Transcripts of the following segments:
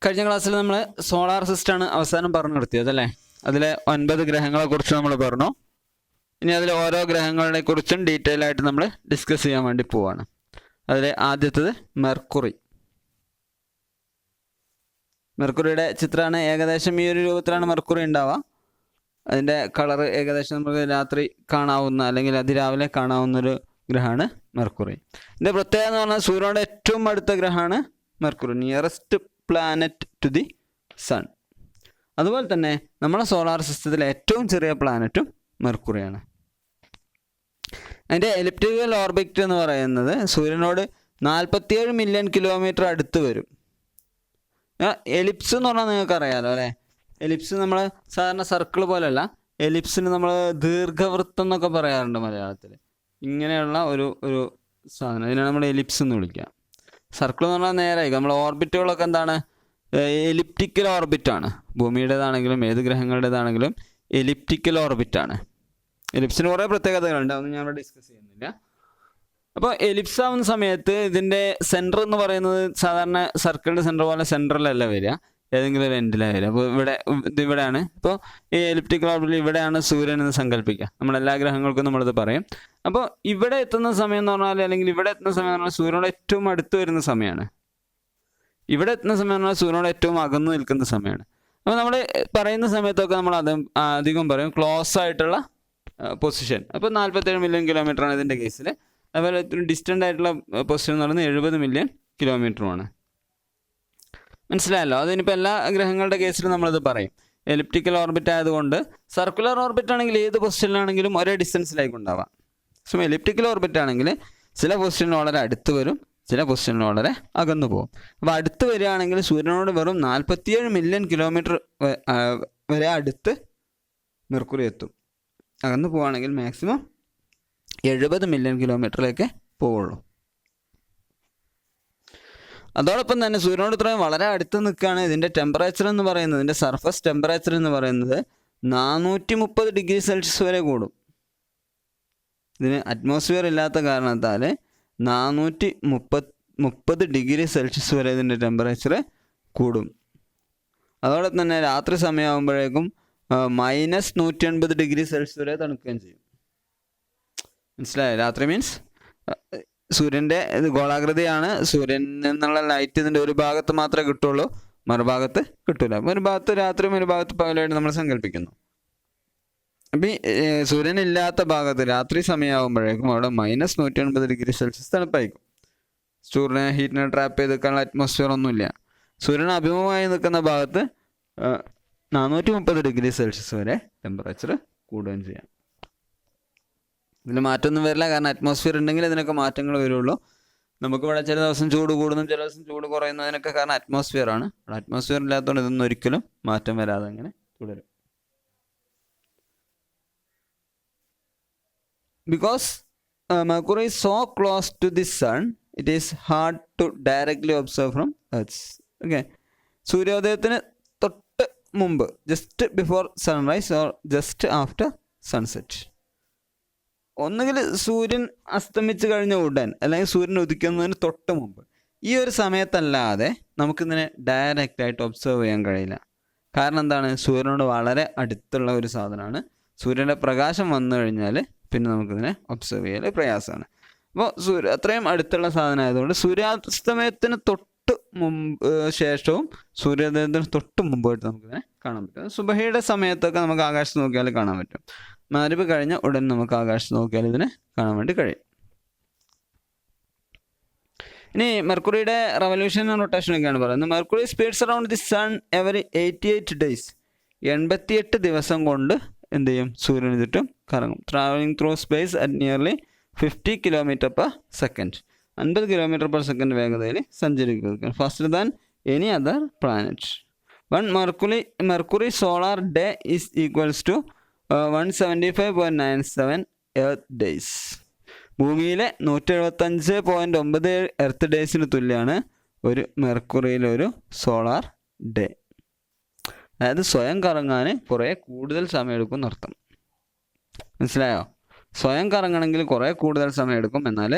കഴിഞ്ഞ ക്ലാസ്സിൽ നമ്മൾ സോളാർ സിസ്റ്റമാണ് അവസാനം പറഞ്ഞു നിർത്തിയത് അല്ലേ? അതിലെ 9 ഗ്രഹങ്ങളെ കുറിച്ച് നമ്മൾ പറഞ്ഞു. ഇനി അതിൽ ഓരോ ഗ്രഹങ്ങളെ കുറിച്ചും ഡീറ്റെയിൽ ആയിട്ട് നമ്മൾ ഡിസ്കസ് ചെയ്യാൻ വേണ്ടി പോവാണ്. അതിൽ ആദ്യത്തേത് മെർക്കുറി. മെർക്കുറിയുടെ ചിത്രമാണ് ഏകദേശം ഈ ഒരു രൂപത്തിലാണ് മെർക്കുറി ഉണ്ടാവുക. അതിൻ്റെ കളർ ഏകദേശം നമുക്ക് രാത്രി കാണാവുന്ന അല്ലെങ്കിൽ അതിരാവിലെ കാണാവുന്നൊരു ഗ്രഹമാണ് മെർക്കുറി. ഇതിൻ്റെ പ്രത്യേകത എന്ന് പറഞ്ഞാൽ സൂര്യനോട് ഏറ്റവും അടുത്ത ഗ്രഹമാണ് Mercury, nearest planet to the sun. അതുപോലെ തന്നെ നമ്മുടെ സോളാർ സിസ്റ്റത്തിലെ ഏറ്റവും ചെറിയ പ്ലാനറ്റും മെർക്കുറിയാണ്. അതിൻ്റെ എലിപ്റ്റിക്കൽ ഓർബിറ്റ് എന്ന് പറയുന്നത് സൂര്യനോട് 47 മില്യൺ കിലോമീറ്റർ അടുത്ത് വരും. എലിപ്സ് എന്ന് പറഞ്ഞാൽ നിങ്ങൾക്ക് അറിയാമല്ലോ അല്ലേ? എലിപ്സ് നമ്മൾ സാധാരണ സർക്കിൾ പോലെയല്ല, എലിപ്സിന് നമ്മൾ ദീർഘവൃത്തം എന്നൊക്കെ പറയാറുണ്ട് മലയാളത്തിൽ. ഇങ്ങനെയുള്ള ഒരു സാധനം, ഇതിനാണ് നമ്മൾ എലിപ്സ് എന്ന് വിളിക്കുക. സർക്കിൾ എന്ന് പറഞ്ഞാൽ നേരായി. നമ്മൾ ഓർബിറ്റുകളൊക്കെ എന്താണ്? എലിപ്റ്റിക്കൽ ഓർബിറ്റാണ്. ഭൂമിയുടേതാണെങ്കിലും ഏത് ഗ്രഹങ്ങളുടേതാണെങ്കിലും എലിപ്റ്റിക്കൽ ഓർബിറ്റാണ്. എലിപ്സിന് കുറേ പ്രത്യേകതകളുണ്ട്, അതൊന്നും ഞാൻ ഇവിടെ ഡിസ്കസ് ചെയ്യുന്നില്ല. അപ്പോൾ എലിപ്സ് ആവുന്ന സമയത്ത് ഇതിൻ്റെ സെൻറ്റർ എന്ന് പറയുന്നത് സാധാരണ സർക്കിളിൻ്റെ സെൻറ്റർ പോലെ സെൻറ്ററിലല്ല വരിക, ഏതെങ്കിലും ഒരു എൻഡിലാണ് വരിക. അപ്പോൾ ഇവിടെയാണ്. ഇപ്പോൾ ഈ എലിപ്റ്റിക്കൽ ഓർബിറ്റിൽ ഇവിടെയാണ് സൂര്യൻ എന്ന് സങ്കല്പിക്കുക. നമ്മളെല്ലാ ഗ്രഹങ്ങൾക്കും നമ്മളിത് പറയും. അപ്പോൾ ഇവിടെ എത്തുന്ന സമയം എന്ന് പറഞ്ഞാൽ, അല്ലെങ്കിൽ ഇവിടെ എത്തുന്ന സമയം എന്ന് പറഞ്ഞാൽ സൂര്യനോട് ഏറ്റവും അടുത്ത് വരുന്ന സമയമാണ്. ഇവിടെ എത്തുന്ന സമയം എന്ന് പറഞ്ഞാൽ സൂര്യനോട് ഏറ്റവും അകന്നു നിൽക്കുന്ന സമയമാണ്. അപ്പോൾ നമ്മൾ പറയുന്ന സമയത്തൊക്കെ നമ്മൾ അധികം പറയും ക്ലോസ് ആയിട്ടുള്ള പൊസിഷൻ. അപ്പോൾ 47 മില്യൺ കിലോമീറ്ററാണ് ഇതിൻ്റെ കേസിൽ. അതുപോലെ ഡിസ്റ്റൻ്റ് ആയിട്ടുള്ള പൊസിഷൻ എന്ന് പറയുന്നത് 70 മില്യൺ കിലോമീറ്ററുമാണ്. മനസ്സിലായല്ലോ? അതിനിപ്പോൾ എല്ലാ ഗ്രഹങ്ങളുടെ കേസിലും നമ്മളിത് പറയും. എലിപ്റ്റിക്കൽ ഓർബിറ്റ് ആയതുകൊണ്ട് സർക്കുലർ ഓർബിറ്റ് ആണെങ്കിൽ ഏത് പൊസിഷനിലാണെങ്കിലും ഒരേ ഡിസ്റ്റൻസിലായിരിക്കും ഉണ്ടാവാം. സോ എലിപ്റ്റിക്കൽ ഓർബിറ്റ് ആണെങ്കിൽ ചില പൊസിഷനിൽ വളരെ അടുത്ത് വരും, ചില പൊസിഷനിൽ വളരെ അകന്നു പോകും. അപ്പോൾ അടുത്ത് വരികയാണെങ്കിൽ സൂര്യനോട് വെറും 47 മില്യൺ കിലോമീറ്റർ വരെ അടുത്ത് മെർക്കുറി എത്തും. അകന്നു പോവുകയാണെങ്കിൽ മാക്സിമം 70 മില്യൺ കിലോമീറ്ററിലേക്ക് പോവുള്ളൂ. അതോടൊപ്പം തന്നെ സൂര്യനോട് ഇത്രയും വളരെ അടുത്ത് നിൽക്കുകയാണ്. ഇതിൻ്റെ ടെമ്പറേച്ചർ എന്ന് പറയുന്നത്, ഇതിൻ്റെ സർഫസ് ടെമ്പറേച്ചർ എന്ന് പറയുന്നത് 430 ഡിഗ്രി സെൽഷ്യസ് വരെ കൂടും. ഇതിന് അറ്റ്മോസ്ഫിയർ ഇല്ലാത്ത കാരണത്താൽ 430 ഡിഗ്രി സെൽഷ്യസ് വരെ ഇതിൻ്റെ ടെമ്പറേച്ചർ കൂടും. അതോടൊപ്പം തന്നെ രാത്രി സമയമാകുമ്പോഴേക്കും -180 ഡിഗ്രി സെൽഷ്യസ് വരെ തണുക്കുകയും ചെയ്യും. മനസ്സിലായോ? രാത്രി മീൻസ് സൂര്യൻ്റെ ഗോളാകൃതിയാണ്. സൂര്യനിൽ നിന്നുള്ള ലൈറ്റ് ഇതിൻ്റെ ഒരു ഭാഗത്ത് മാത്രമേ കിട്ടുള്ളൂ, മറുഭാഗത്ത് കിട്ടില്ല. അപ്പോൾ ഒരു ഭാഗത്ത് രാത്രിയും ഒരു ഭാഗത്ത് പകലായിട്ട് നമ്മൾ സങ്കല്പിക്കുന്നു. അപ്പം ഈ സൂര്യനില്ലാത്ത ഭാഗത്ത് രാത്രി സമയമാകുമ്പോഴേക്കും അവിടെ -180 ഡിഗ്രി സെൽഷ്യസ് തണുപ്പായിരിക്കും. സൂര്യനെ ഹീറ്റിനെ ട്രാപ്പ് ചെയ്ത് നിൽക്കാനുള്ള അറ്റ്മോസ്ഫിയർ ഒന്നുമില്ല. സൂര്യന് അഭിമുഖമായി നിൽക്കുന്ന ഭാഗത്ത് 430 ഡിഗ്രി സെൽഷ്യസ് വരെ ടെമ്പറേച്ചർ കൂടുകയും ചെയ്യാം. ഇതിൽ മാറ്റമൊന്നും വരില്ല, കാരണം അറ്റ്മോസ്ഫിയർ ഉണ്ടെങ്കിൽ ഇതിനൊക്കെ മാറ്റങ്ങൾ വരുള്ളൂ. നമുക്കിവിടെ ചില ദിവസം ചൂട് കൂടുന്നതും ചില ദിവസം ചൂട് കുറയുന്നതിനൊക്കെ കാരണം അറ്റ്മോസ്ഫിയർ ആണ്. അറ്റ്മോസ്ഫിയർ ഇല്ലാത്തതുകൊണ്ട് ഇതൊന്നും ഒരിക്കലും മാറ്റം വരാതെ അങ്ങനെ തുടരും. Because Mercury is so close to the sun, it is hard to directly observe from Earth. Okay, സൂര്യോദയത്തിന് തൊട്ട് മുമ്പ്, just before sunrise or just after sunset, ഒന്നുകിൽ സൂര്യൻ അസ്തമിച്ച് കഴിഞ്ഞ ഉടൻ അല്ലെങ്കിൽ സൂര്യൻ ഉദിക്കുന്നതിന് തൊട്ട് മുമ്പ്, ഈ ഒരു സമയത്തല്ലാതെ നമുക്കിതിനെ ഡയറക്റ്റായിട്ട് ഒബ്സർവ് ചെയ്യാൻ കഴിയില്ല. കാരണം എന്താണ്? സൂര്യനോട് വളരെ അടുത്തുള്ള ഒരു സാധനമാണ്. സൂര്യൻ്റെ പ്രകാശം വന്നു കഴിഞ്ഞാൽ പിന്നെ നമുക്കിതിനെ ഒബ്സർവ് ചെയ്യൽ പ്രയാസമാണ്. അപ്പോൾ അത്രയും അടുത്തുള്ള സാധനം ആയതുകൊണ്ട് സൂര്യാസ്തമയത്തിന് തൊട്ട് മുമ്പ് ശേഷവും സൂര്യോദയത്തിന് തൊട്ട് മുമ്പായിട്ട് നമുക്കിതിനെ കാണാൻ പറ്റും. സുബഹിയുടെ സമയത്തൊക്കെ നമുക്ക് ആകാശത്ത് നോക്കിയാൽ കാണാൻ പറ്റും. മഗ്‌രിബ് കഴിഞ്ഞ ഉടൻ നമുക്ക് ആകാശത്ത് നോക്കിയാൽ ഇതിനെ കാണാൻ വേണ്ടി കഴിയും. ഇനി മെർക്കുറിയുടെ റവല്യൂഷൻ റൊട്ടേഷനൊക്കെയാണ് പറയുന്നത്. Mercury speeds around the sun every 88 days. 88 ദിവസം കൊണ്ട് എന്ത് ചെയ്യും? സൂര്യന് ചുറ്റും കറങ്ങും. Travelling through space at nearly 50 kilometre per second. 50 kilometre per second വേഗതയിൽ സഞ്ചരിക്കുക. Faster than any other planet. One Mercury solar day is equals to 175.97 earth days. ഭൂമിയിലെ 175.97 എർത്ത് ഡേയ്സിന് തുല്യമാണ് ഒരു മെർക്കുറിയിലെ ഒരു സോളാർ ഡേ. അതായത് സ്വയം കറങ്ങാൻ കുറേ കൂടുതൽ സമയമെടുക്കും എന്നർത്ഥം. മനസ്സിലായോ? സ്വയം കറങ്ങണമെങ്കിൽ കുറേ കൂടുതൽ സമയമെടുക്കും, എന്നാൽ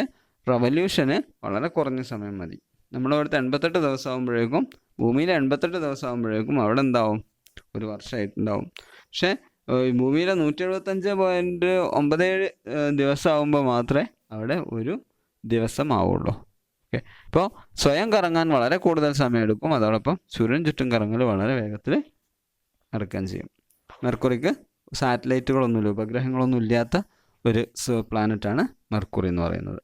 റവല്യൂഷന് വളരെ കുറഞ്ഞ സമയം മതി. നമ്മുടെ 88 ദിവസം ആകുമ്പോഴേക്കും, ഭൂമിയിൽ 88 ദിവസം ആകുമ്പോഴേക്കും അവിടെ എന്താവും, ഒരു വർഷമായിട്ടുണ്ടാവും. പക്ഷേ ഭൂമിയിലെ 175.97 ദിവസം ആകുമ്പോൾ മാത്രമേ അവിടെ ഒരു ദിവസം ആവുള്ളൂ. ഓക്കെ, ഇപ്പോൾ സ്വയം കറങ്ങാൻ വളരെ കൂടുതൽ സമയം എടുക്കും, അതോടൊപ്പം സൂര്യൻ ചുറ്റും കറങ്ങൽ വളരെ വേഗത്തിൽ നടക്കുകയും ചെയ്യും. മെർക്കുറിക്ക് സാറ്റലൈറ്റുകളൊന്നുമില്ല, ഉപഗ്രഹങ്ങളൊന്നും ഇല്ലാത്ത ഒരു പ്ലാനറ്റാണ് മെർക്കുറി എന്ന് പറയുന്നത്.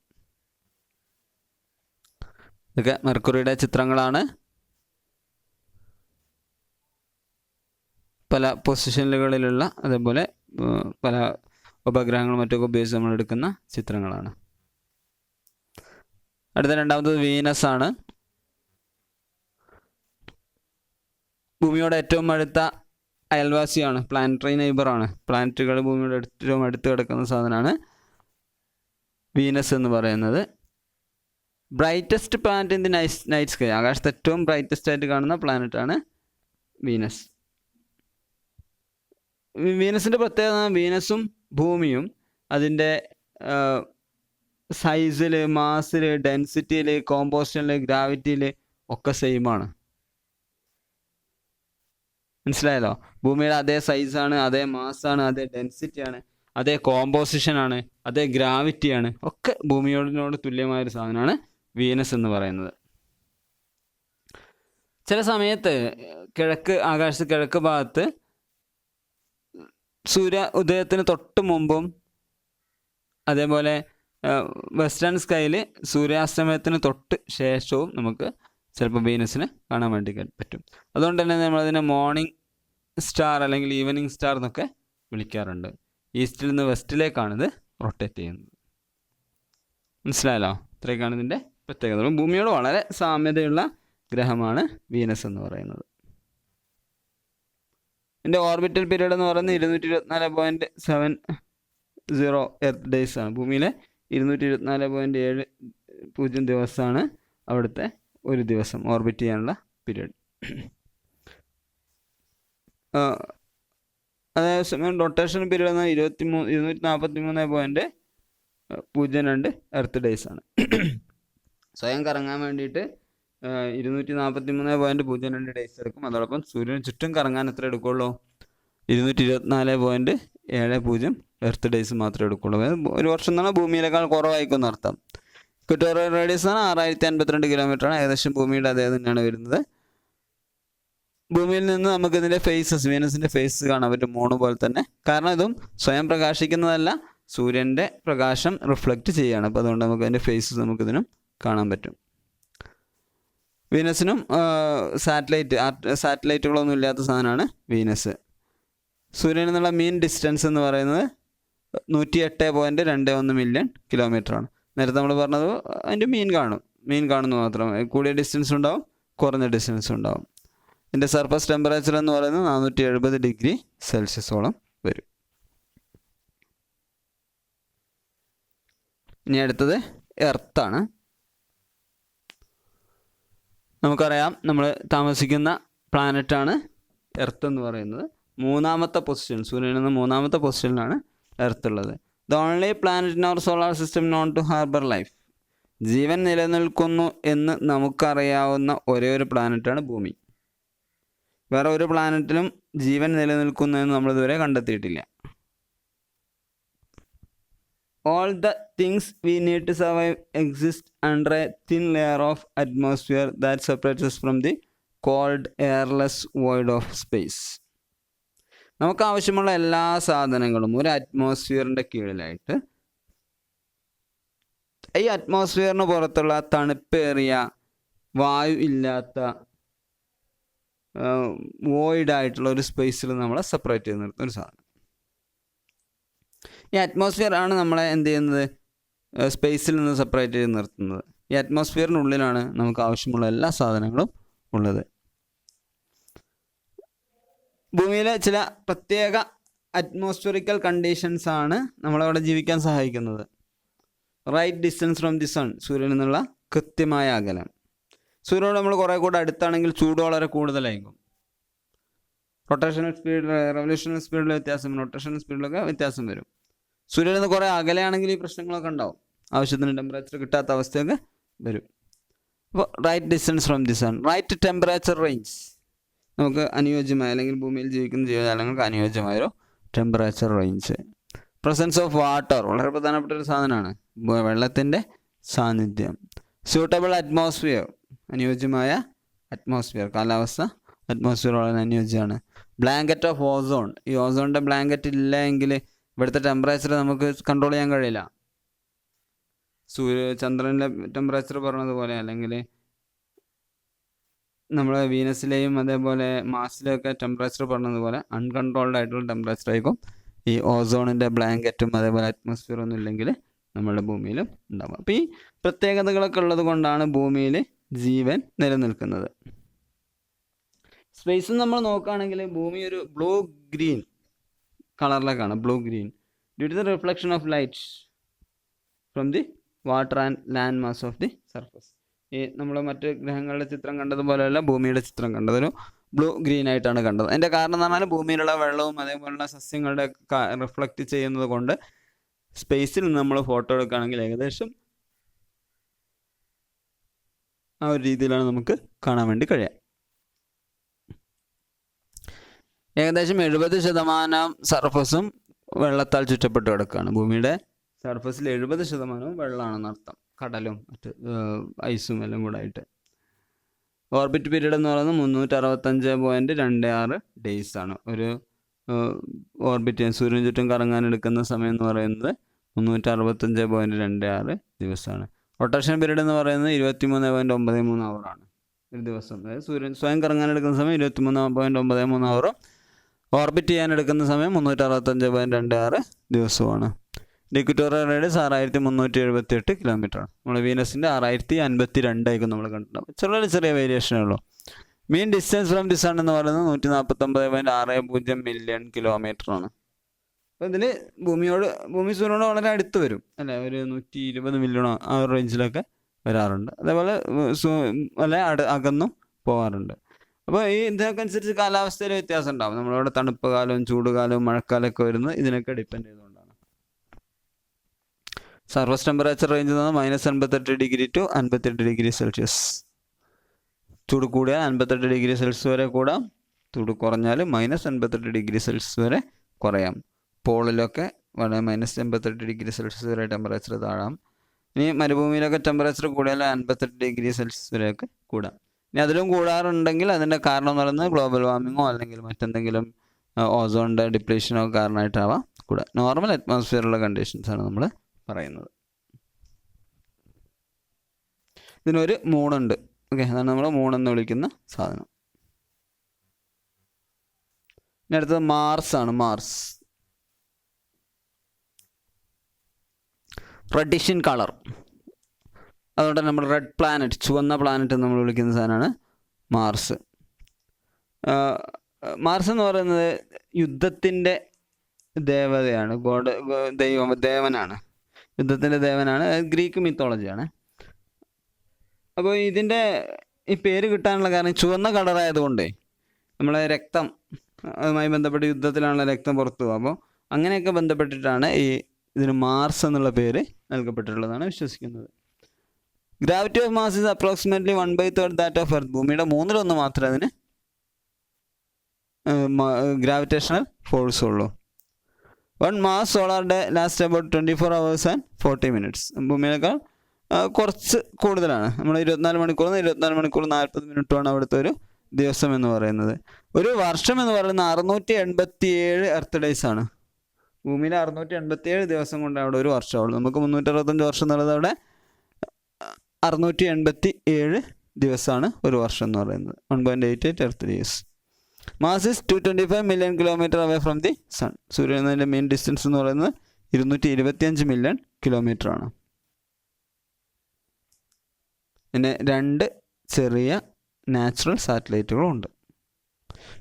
ഇതൊക്കെ മെർക്കുറിയുടെ ചിത്രങ്ങളാണ്. പല പൊസിഷനുകളിലുള്ള, അതേപോലെ പല ഉപഗ്രഹങ്ങളും മറ്റൊക്കെ ഉപയോഗിച്ച് നമ്മൾ എടുക്കുന്ന ചിത്രങ്ങളാണ്. അടുത്ത രണ്ടാമത്തത് വീനസ് ആണ്. ഭൂമിയോട് ഏറ്റവും അടുത്ത അയൽവാസിയാണ്, പ്ലാനറ്ററി നെയ്ബറാണ്. പ്ലാനറ്റുകൾ ഭൂമിയുടെ ഏറ്റവും അടുത്ത് കിടക്കുന്ന സാധനമാണ് വീനസ് എന്ന് പറയുന്നത്. Brightest planet in the night sky, ആകാശത്ത് ഏറ്റവും ബ്രൈറ്റസ്റ്റ് ആയിട്ട് കാണുന്ന പ്ലാനറ്റാണ് വീനസ്. വീനസിൻ്റെ പ്രത്യേകത, വീനസും ഭൂമിയും അതിൻ്റെ സൈസിൽ, മാസിൽ, ഡെൻസിറ്റിയിൽ, കോമ്പോസിഷനിൽ, ഗ്രാവിറ്റിയിൽ ഒക്കെ സെയിമാണ്. മനസ്സിലായല്ലോ? ഭൂമിയുടെ അതേ സൈസാണ്, അതേ മാസാണ്, അതേ ഡെൻസിറ്റിയാണ്, അതേ കോമ്പോസിഷനാണ്, അതേ ഗ്രാവിറ്റിയാണ്, ഒക്കെ ഭൂമിയോടിനോട് തുല്യമായൊരു സാധനമാണ് വീനസ് എന്ന് പറയുന്നത്. ചില സമയത്ത് ആകാശത്ത് കിഴക്ക് ഭാഗത്ത് സൂര്യ ഉദയത്തിന് തൊട്ട് മുമ്പും, അതേപോലെ വെസ്റ്റേൺ സ്കൈയിൽ സൂര്യാസ്തമയത്തിന് തൊട്ട് ശേഷവും നമുക്ക് ചിലപ്പോൾ വീനസിനെ കാണാൻ വേണ്ടി പറ്റും. അതുകൊണ്ട് തന്നെ നമ്മളതിനെ മോർണിംഗ് സ്റ്റാർ അല്ലെങ്കിൽ ഈവനിങ് സ്റ്റാർ എന്നൊക്കെ വിളിക്കാറുണ്ട്. ഈസ്റ്റിൽ നിന്ന് വെസ്റ്റിലേക്കാണ് ഇത് റൊട്ടേറ്റ് ചെയ്യുന്നത്. മനസ്സിലായല്ലോ? ഇത്രയൊക്കെയാണ് ഇതിൻ്റെ പ്രത്യേകത. ഭൂമിയോട് വളരെ സാമ്യതയുള്ള ഗ്രഹമാണ് വീനസ് എന്ന് പറയുന്നത്. ഇതിൻ്റെ ഓർബിറ്റൽ പീരീഡ് എന്ന് പറയുന്നത് 224.70 എർത്ത് ഡേയ്സ് ആണ്. ഭൂമിയിലെ 224.70 ദിവസമാണ് അവിടുത്തെ ഒരു ദിവസം ഓർബിറ്റ് ചെയ്യാനുള്ള പീരീഡ്. അതേസമയം റൊട്ടേഷൻ പീരീഡ് എന്നാൽ 243.02 എർത്ത് ഡേയ്സ് ആണ്. സ്വയം കറങ്ങാൻ വേണ്ടിയിട്ട് 243.02 ഡേയ്സ് എടുക്കും. അതോടൊപ്പം സൂര്യന് ചുറ്റും കറങ്ങാൻ എത്ര എടുക്കുള്ളൂ? 224.70 എർത്ത് ഡേയ്സ് മാത്രമേ എടുക്കുള്ളൂ. ഒരു വർഷം എന്നാണ് ഭൂമിയിലേക്കാൾ കുറവായിരിക്കും അർത്ഥം. ഇക്വറ്റോറിയൽ റേഡിയസ് ആണ് 6052 കിലോമീറ്ററാണ്. ഏകദേശം ഭൂമിയുടെ അതേ തന്നെയാണ് വരുന്നത്. ഭൂമിയിൽ നിന്ന് നമുക്ക് ഇതിൻ്റെ ഫേസസ്, വീനസിൻ്റെ ഫേസ് കാണാൻ പറ്റും, മൂണ് പോലെ തന്നെ. കാരണം ഇതും സ്വയം പ്രകാശിക്കുന്നതല്ല, സൂര്യൻ്റെ പ്രകാശം റിഫ്ലക്റ്റ് ചെയ്യുകയാണ്. അപ്പോൾ അതുകൊണ്ട് നമുക്ക് അതിൻ്റെ ഫേസസ് നമുക്കിതിനും കാണാൻ പറ്റും. വീനസിനും സാറ്റലൈറ്റുകളൊന്നും ഇല്ലാത്ത സാധനമാണ് വീനസ്. സൂര്യനിൽ നിന്നുള്ള മീൻ ഡിസ്റ്റൻസ് എന്ന് പറയുന്നത് 108.21 മില്യൺ കിലോമീറ്ററാണ്. നേരത്തെ നമ്മൾ പറഞ്ഞത് അതിൻ്റെ മീൻ കാണുന്നു മാത്രമേ. കൂടിയ ഡിസ്റ്റൻസ് ഉണ്ടാവും, കുറഞ്ഞ ഡിസ്റ്റൻസ് ഉണ്ടാവും. ഇതിൻ്റെ സർഫസ് ടെമ്പറേച്ചർ എന്ന് പറയുന്നത് 470 ഡിഗ്രി സെൽഷ്യസോളം വരും. ഇനി അടുത്തത് എർത്താണ്. നമുക്കറിയാം, നമ്മൾ താമസിക്കുന്ന പ്ലാനറ്റാണ് എർത്ത് എന്ന് പറയുന്നത്. മൂന്നാമത്തെ പൊസിഷൻ, സൂര്യനിൽ നിന്ന് മൂന്നാമത്തെ പൊസിഷനിലാണ് എർത്ത് ഉള്ളത്. The only planet in our solar system known to harbour life. ജീവൻ നിലനിൽക്കുന്നു എന്ന് നമുക്കറിയാവുന്ന ഒരേ ഒരു പ്ലാനറ്റാണ് ഭൂമി. വേറെ ഒരു പ്ലാനറ്റിലും ജീവൻ നിലനിൽക്കുന്നു എന്ന് നമ്മളിതുവരെ കണ്ടെത്തിയിട്ടില്ല. All the things we need to survive exist under a thin layer of atmosphere that separates us from the cold, airless void of space. നമുക്ക് ആവശ്യമുള്ള എല്ലാ സാധനങ്ങളും ഒരു അറ്റ്മോസ്ഫിയറിൻ്റെ കീഴിലായിട്ട്, ഈ അറ്റ്മോസ്ഫിയറിന് പുറത്തുള്ള തണുപ്പേറിയ, വായു ഇല്ലാത്ത, വോയിഡായിട്ടുള്ള ഒരു സ്പേസിൽ നമ്മളെ സെപ്പറേറ്റ് ചെയ്ത് നിർത്തുന്ന ഒരു സാധനം. ഈ അറ്റ്മോസ്ഫിയർ ആണ് നമ്മളെ എന്ത് ചെയ്യുന്നത്? സ്പേസിൽ നിന്ന് സെപ്പറേറ്റ് ചെയ്ത് നിർത്തുന്നത്. ഈ അറ്റ്മോസ്ഫിയറിനുള്ളിലാണ് നമുക്ക് ആവശ്യമുള്ള എല്ലാ സാധനങ്ങളും ഉള്ളത്. ഭൂമിയിലെ ചില പ്രത്യേക അറ്റ്മോസ്ഫിയറിക്കൽ കണ്ടീഷൻസ് ആണ് നമ്മളവിടെ ജീവിക്കാൻ സഹായിക്കുന്നത്. Right distance from the sun, സൂര്യനിൽ നിന്നുള്ള കൃത്യമായ അകലം. സൂര്യനോട് നമ്മൾ കുറേ കൂടെ അടുത്താണെങ്കിൽ ചൂട് വളരെ കൂടുതലായിരിക്കും. റൊട്ടേഷണൽ സ്പീഡിൽ, റെവല്യൂഷണൽ സ്പീഡിൽ വ്യത്യാസം, റൊട്ടേഷണൽ സ്പീഡിലൊക്കെ വ്യത്യാസം വരും. സൂര്യനിൽ നിന്ന് കുറേ അകലെയാണെങ്കിൽ ഈ പ്രശ്നങ്ങളൊക്കെ ഉണ്ടാവും. ആവശ്യത്തിന് ടെമ്പറേച്ചർ കിട്ടാത്ത അവസ്ഥയൊക്കെ വരും. അപ്പോൾ right distance from the sun, right temperature range, നമുക്ക് അനുയോജ്യമായ അല്ലെങ്കിൽ ഭൂമിയിൽ ജീവിക്കുന്ന ജീവജാലങ്ങൾക്ക് അനുയോജ്യമായൊരു temperature range. Presence of water, വളരെ പ്രധാനപ്പെട്ട ഒരു സാധനമാണ്, വെള്ളത്തിൻ്റെ സാന്നിധ്യം. സ്യൂട്ടബിൾ അറ്റ്മോസ്ഫിയർ, അനുയോജ്യമായ അറ്റ്മോസ്ഫിയർ, കാലാവസ്ഥ അറ്റ്മോസ്ഫിയർ വളരെ അനുയോജ്യമാണ്. ബ്ലാങ്കറ്റ് ഓഫ് ഓസോൺ, ഈ ഓസോണിൻ്റെ ബ്ലാങ്കറ്റ് ഇല്ല എങ്കിൽ ഇവിടുത്തെ ടെമ്പറേച്ചർ നമുക്ക് കൺട്രോൾ ചെയ്യാൻ കഴിയില്ല. ചന്ദ്രൻ്റെ ടെമ്പറേച്ചർ പറഞ്ഞതുപോലെ അല്ലെങ്കിൽ നമ്മൾ വീനസിലെയും അതേപോലെ മാർസിലെയൊക്കെ ടെമ്പറേച്ചർ പറഞ്ഞതുപോലെ അൺകൺട്രോൾഡ് ആയിട്ടുള്ള ടെമ്പറേച്ചർ ആയിരിക്കും ഈ ഓസോണിൻ്റെ ബ്ലാങ്കറ്റും അതേപോലെ അറ്റ്മോസ്ഫിയർ ഒന്നും ഇല്ലെങ്കിൽ നമ്മുടെ ഭൂമിയിലും ഉണ്ടാകും. അപ്പോൾ ഈ പ്രത്യേകതകളൊക്കെ ഉള്ളത് കൊണ്ടാണ് ഭൂമിയിൽ ജീവൻ നിലനിൽക്കുന്നത്. സ്പേസ് നമ്മൾ നോക്കുകയാണെങ്കിൽ ഭൂമി ഒരു ബ്ലൂ ഗ്രീൻ കളറിലേക്കാണ്, blue green, due to the reflection of light from the water and land mass of the surface. ഈ നമ്മൾ മറ്റ് ഗ്രഹങ്ങളുടെ ചിത്രം കണ്ടതുപോലെയല്ല ഭൂമിയുടെ ചിത്രം കണ്ടത്, ഒരു ബ്ലൂ ഗ്രീൻ ആയിട്ടാണ് കണ്ടത്. അതിൻ്റെ കാരണം എന്ന് പറഞ്ഞാൽ ഭൂമിയിലുള്ള വെള്ളവും അതേപോലുള്ള സസ്യങ്ങളുടെ റിഫ്ലക്റ്റ് ചെയ്യുന്നത് കൊണ്ട് സ്പേസിൽ നിന്ന് നമ്മൾ ഫോട്ടോ എടുക്കുകയാണെങ്കിൽ ഏകദേശം ആ ഒരു രീതിയിലാണ് നമുക്ക് കാണാൻ വേണ്ടി കഴിയുക. ഏകദേശം 70% സർഫസും വെള്ളത്താൽ ചുറ്റപ്പെട്ട് കിടക്കുകയാണ്. ഭൂമിയുടെ സർഫസിൽ 70% വെള്ളമാണെന്നർത്ഥം, കടലും മറ്റ് ഐസും എല്ലാം കൂടെ ആയിട്ട്. ഓർബിറ്റ് പീരീഡ് എന്ന് പറയുന്നത് 365.26 ഡേയ്സ് ആണ്. ഒരു ഓർബിറ്റ് സൂര്യന് ചുറ്റും കറങ്ങാൻ എടുക്കുന്ന സമയം എന്ന് പറയുന്നത് 365.26 ദിവസമാണ്. റൊട്ടേഷൻ പീരീഡ് എന്ന് പറയുന്നത് 23.93 അവറാണ് ഒരു ദിവസം. അതായത് സൂര്യൻ സ്വയം കറങ്ങാൻ എടുക്കുന്ന സമയം 23.93 അവറും ഓർബിറ്റ് ചെയ്യാൻ എടുക്കുന്ന സമയം 365.26 ദിവസവുമാണ്. ഇക്വറ്റോറിയൽ റേഡിയസ് 6378 കിലോമീറ്ററാണ്. നമ്മൾ വീനസിൻ്റെ 6052 ആയിരിക്കും നമ്മൾ കണ്ടിട്ടുണ്ടാവും. ചെറിയ ചെറിയ വേരിയേഷനേ ഉള്ളൂ. മീൻ ഡിസ്റ്റൻസ് ഫ്രം ദി സൺ എന്ന് പറയുന്നത് 149.60 മില്യൺ കിലോമീറ്ററാണ്. അപ്പോൾ ഇതിൽ ഭൂമി സൂര്യനോട് വളരെ അടുത്ത് വരും അല്ലേ, ഒരു 120 മില്യൺ ആ ഒരു റേഞ്ചിലൊക്കെ വരാറുണ്ട്. അതേപോലെ വളരെ അകന്നും പോകാറുണ്ട്. അപ്പോൾ ഈ ഇതിനൊക്കെ അനുസരിച്ച് കാലാവസ്ഥയിൽ വ്യത്യാസം ഉണ്ടാകും. നമ്മളിവിടെ തണുപ്പ് കാലവും ചൂടുകാലവും മഴക്കാലമൊക്കെ വരുന്നത് ഇതിനൊക്കെ ഡിപ്പെൻഡ് ചെയ്തുകൊണ്ടാണ്. സർഫസ് ടെമ്പറേച്ചർ റേഞ്ച് എന്ന് പറഞ്ഞാൽ -88 ടു 58 സെൽഷ്യസ്. ചൂട് കൂടിയാൽ 58 ഡിഗ്രി സെൽഷ്യസ് വരെ കൂടാം, ചൂട് കുറഞ്ഞാൽ -88 സെൽഷ്യസ് വരെ കുറയാം. പോളിലൊക്കെ വളരെ -88 സെൽഷ്യസ് വരെ ടെമ്പറേച്ചർ താഴാം. ഇനി മരുഭൂമിയിലൊക്കെ ടെമ്പറേച്ചർ കൂടിയാൽ 58 സെൽഷ്യസ് വരെയൊക്കെ കൂടാം. ഇനി അതിലും കൂടാറുണ്ടെങ്കിൽ അതിൻ്റെ കാരണം എന്ന് പറയുന്നത് ഗ്ലോബൽ വാർമിങ്ങോ അല്ലെങ്കിൽ മറ്റെന്തെങ്കിലും ഓസോണിൻ്റെ ഡിപ്ലീഷനോ കാരണമായിട്ടാവാം കൂടാ. നോർമൽ അറ്റ്മോസ്ഫിയറുള്ള കണ്ടീഷൻസാണ് നമ്മൾ പറയുന്നത്. ഇതിനൊരു മൂണുണ്ട്. ഓക്കെ, അതാണ് നമ്മൾ മൂണെന്ന് വിളിക്കുന്ന സാധനം. ഇനി അടുത്തത് മാർസ് ആണ്. മാർസ് റെഡിഷ് ഇൻ കളർ, അതുകൊണ്ട് നമ്മൾ റെഡ് പ്ലാനറ്റ്, ചുവന്ന പ്ലാനറ്റ് നമ്മൾ വിളിക്കുന്ന സാധനമാണ് മാർസ്. മാർസ് എന്ന് പറയുന്നത് യുദ്ധത്തിൻ്റെ ദേവതയാണ്, ദേവനാണ്, യുദ്ധത്തിൻ്റെ ദേവനാണ്. ഗ്രീക്ക് മിത്തോളജിയാണ്. അപ്പോൾ ഇതിൻ്റെ ഈ പേര് കിട്ടാനുള്ള കാരണം ചുവന്ന കളറായതുകൊണ്ടേ നമ്മളെ രക്തം അതുമായി ബന്ധപ്പെട്ട് യുദ്ധത്തിലാണുള്ള രക്തം പുറത്തു പോകും. അപ്പോൾ അങ്ങനെയൊക്കെ ബന്ധപ്പെട്ടിട്ടാണ് ഇതിന് മാർസ് എന്നുള്ള പേര് നൽകപ്പെട്ടിട്ടുള്ളതാണ് വിശ്വസിക്കുന്നത്. Gravity of mass is approximately 1/3 that of earth. ഭൂമിയുടെ 1/3 മാത്രമേ അതിന് ഗ്രാവിറ്റേഷണൽ ഫോഴ്സ് ഉള്ളൂ. 1 mass solar day last about 24 hours and 40 minutes. ഭൂമിയേക്കാൾ കുറച്ച് കൂടുതലാണ്. നമ്മൾ 24 മണിക്കൂർ 40 മിനിറ്റുമാണ് അവിടുത്തെ ഒരു ദിവസം എന്ന് പറയുന്നത്. ഒരു വർഷം എന്ന് പറയുന്നത് 687 എർത്ത് ഡേയ്സ് ആണ്. ഭൂമിയിൽ 687 ദിവസം കൊണ്ട് അവിടെ ഒരു വർഷമുള്ളൂ. നമുക്ക് 365 വർഷം എന്നുള്ളത് അവിടെ 687 ദിവസമാണ് ഒരു വർഷം എന്ന് പറയുന്നത്. 1.88 earth days. Mars is 225 million kilometre away from the sun. സൂര്യൻ്റെ മെയിൻ ഡിസ്റ്റൻസ് എന്ന് പറയുന്നത് 225 മില്യൺ കിലോമീറ്റർ ആണ്. പിന്നെ 2 ചെറിയ നാച്ചുറൽ സാറ്റലൈറ്റുകളുണ്ട്.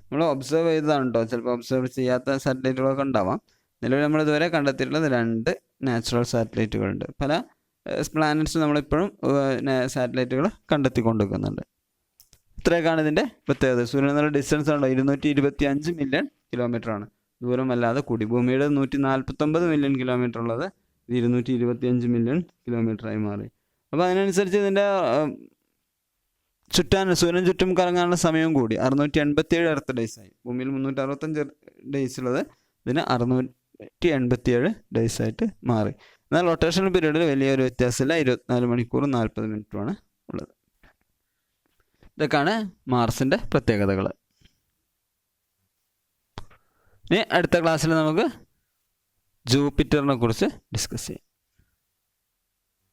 നമ്മൾ ഒബ്സർവ് ചെയ്തതാണ് കേട്ടോ, ചിലപ്പോൾ ഒബ്സർവ് ചെയ്യാത്ത സാറ്റലൈറ്റുകളൊക്കെ ഉണ്ടാവാം. നിലവിൽ നമ്മൾ ഇതുവരെ കണ്ടെത്തിയിട്ടുള്ളത് 2 നാച്ചുറൽ സാറ്റലൈറ്റുകളുണ്ട്. പല പ്ലാനറ്റ്സ് നമ്മളിപ്പോഴും സാറ്റലൈറ്റുകൾ കണ്ടെത്തിക്കൊണ്ടിരിക്കുന്നുണ്ട്. ഇത്രയൊക്കെയാണ് ഇതിൻ്റെ പ്രത്യേകത. സൂര്യൻ എന്നുള്ള ഡിസ്റ്റൻസ് ഉണ്ടോ 225 മില്യൺ കിലോമീറ്റർ ആണ്. ദൂരമല്ലാതെ കൂടി. ഭൂമിയുടെ 149 മില്യൺ കിലോമീറ്റർ ഉള്ളത് 225 മില്യൺ കിലോമീറ്ററായി മാറി. അപ്പോൾ അതിനനുസരിച്ച് ഇതിൻ്റെ സൂര്യൻ ചുറ്റും കറങ്ങാനുള്ള സമയം കൂടി 687 എർത്ത് ഡേയ്സ് ആയി. ഭൂമിയിൽ 365 ഡേയ്സ് ഉള്ളത് ഇതിന് 687 ഡേയ്സ് ആയിട്ട് മാറി. എന്നാൽ റൊട്ടേഷണൽ പീരീഡിൽ വലിയൊരു വ്യത്യാസമില്ല, 24 മണിക്കൂറും 40 മിനിറ്റുമാണ് ഉള്ളത്. ഇതൊക്കെയാണ് മാർസിൻ്റെ പ്രത്യേകതകൾ. ഇനി അടുത്ത ക്ലാസ്സിൽ നമുക്ക് ജൂപ്പിറ്ററിനെ കുറിച്ച് ഡിസ്കസ് ചെയ്യാം.